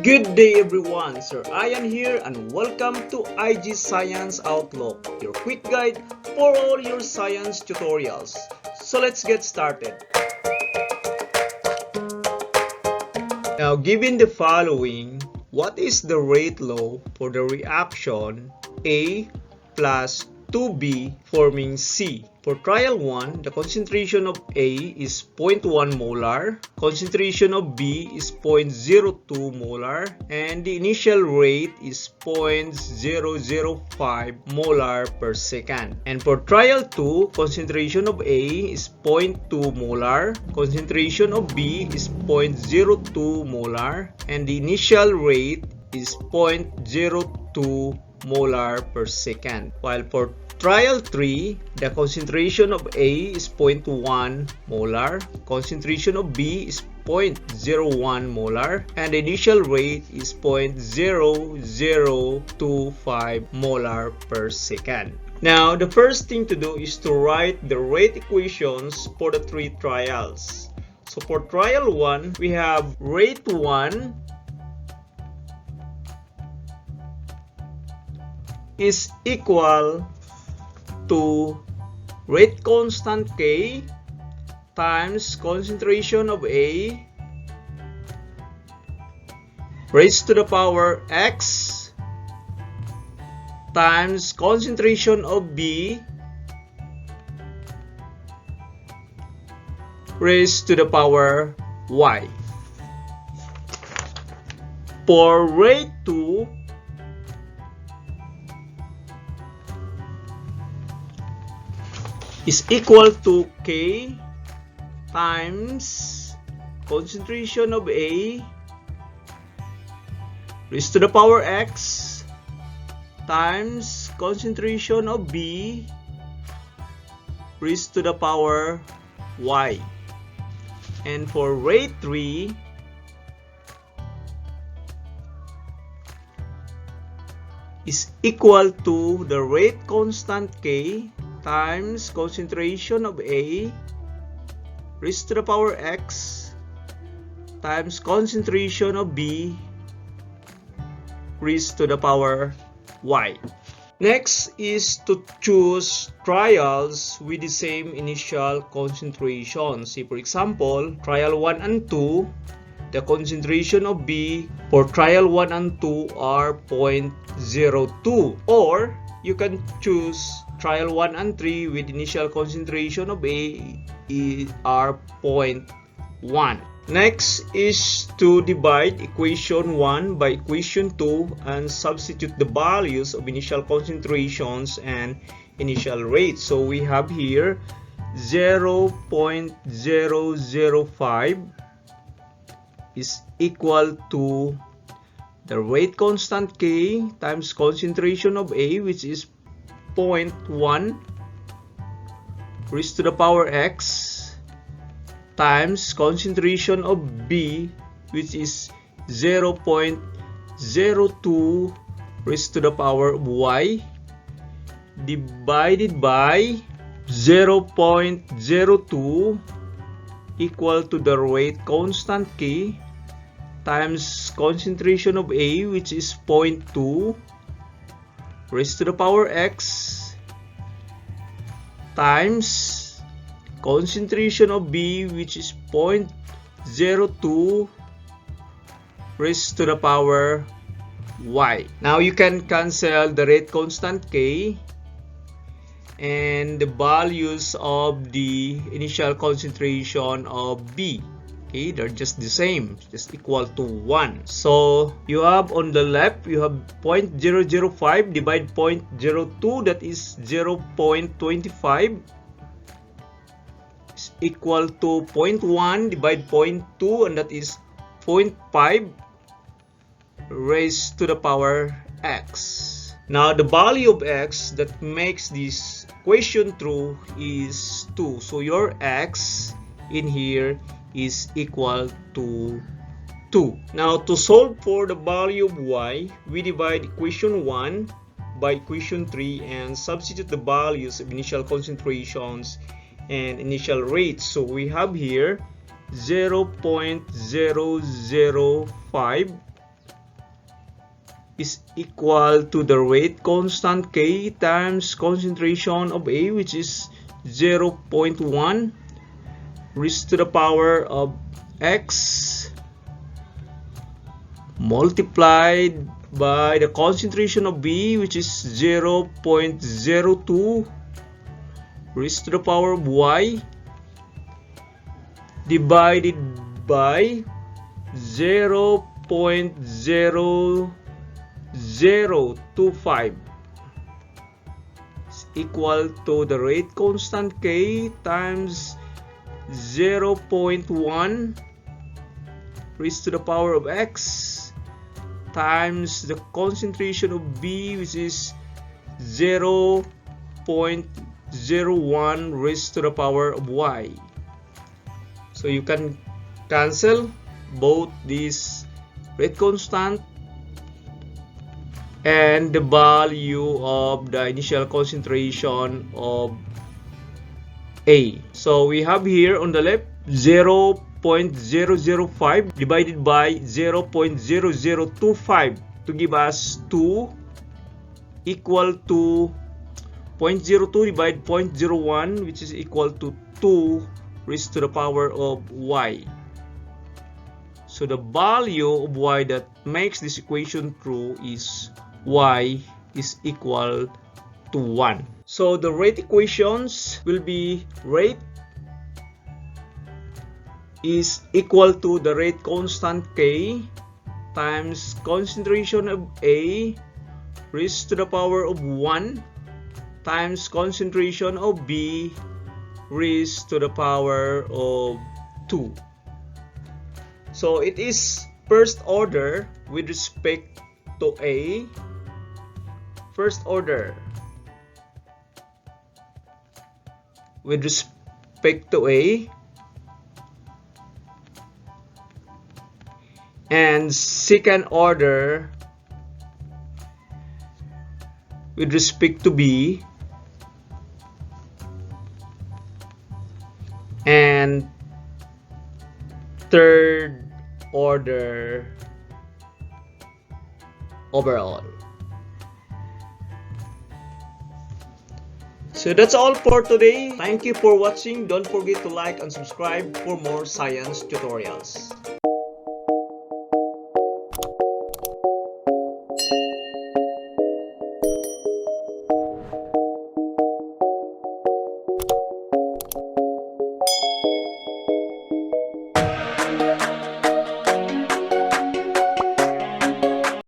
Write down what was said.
Good day everyone, Sir Ian here and welcome to IG Science Outlook, your quick guide for all your science tutorials. So let's get started. Now given the following, what is the rate law for the reaction A plus 2B forming C? For trial 1, the concentration of A is 0.1 molar, concentration of B is 0.02 molar, and the initial rate is 0.005 molar per second. And for trial 2, concentration of A is 0.2 molar, concentration of B is 0.02 molar, and the initial rate is 0.02 molar per second. While for trial 3, the concentration of A is 0.1 molar, concentration of B is 0.01 molar, and the initial rate is 0.0025 molar per second. Now, the first thing to do is to write the rate equations for the 3 trials. So for trial 1, we have rate 1 is equal to rate constant K times concentration of A raised to the power X times concentration of B raised to the power Y. For rate 2, is equal to K times concentration of A raised to the power X times concentration of B raised to the power Y. And for rate 3, is equal to the rate constant K times concentration of A raised to the power X times concentration of B raised to the power Y. Next is to choose trials with the same initial concentration. See, for example, trial 1 and 2, the concentration of B for trial 1 and 2 are 0.02, or you can choose trial 1 and 3 with initial concentration of A are 0.1. Next is to divide equation 1 by equation 2 and substitute the values of initial concentrations and initial rates. So we have here 0.005 is equal to the rate constant K times concentration of A, which is 0.1 raised to the power X times concentration of B, which is 0.02 raised to the power Y, divided by 0.02 equal to the rate constant K times concentration of A, which is 0.2 raised to the power X times concentration of B, which is 0.02 raised to the power Y. Now you can cancel the rate constant K and the values of the initial concentration of B. Okay, they're just the same, just equal to 1. So you have on the left, you have 0.005 divide 0.02, that is 0.25, is equal to 0.1 divide 0.2, and that is 0.5 raised to the power X. Now the value of X that makes this equation true is 2. So your X in here is equal to 2. Now to solve for the value of Y, we divide equation 1 by equation 3 and substitute the values of initial concentrations and initial rates. So we have here 0.005 is equal to the rate constant K times concentration of A, which is 0.1 raised to the power of X multiplied by the concentration of B, which is 0.02 raised to the power of Y, divided by 0.0025 is equal to the rate constant K times 0.1 raised to the power of X times the concentration of B, which is 0.01 raised to the power of Y. So you can cancel both this rate constant and the value of the initial concentration of A. So we have here on the left 0.005 divided by 0.0025 to give us 2 equal to 0.02 divided 0.01, which is equal to 2 raised to the power of Y. So the value of Y that makes this equation true is Y is equal to 1. So the rate equations will be rate is equal to the rate constant K times concentration of A raised to the power of 1 times concentration of B raised to the power of 2. So it is first order with respect to A. First order with respect to A, and second order with respect to B, and third order overall. So that's all for today. Thank you for watching. Don't forget to like and subscribe for more science tutorials.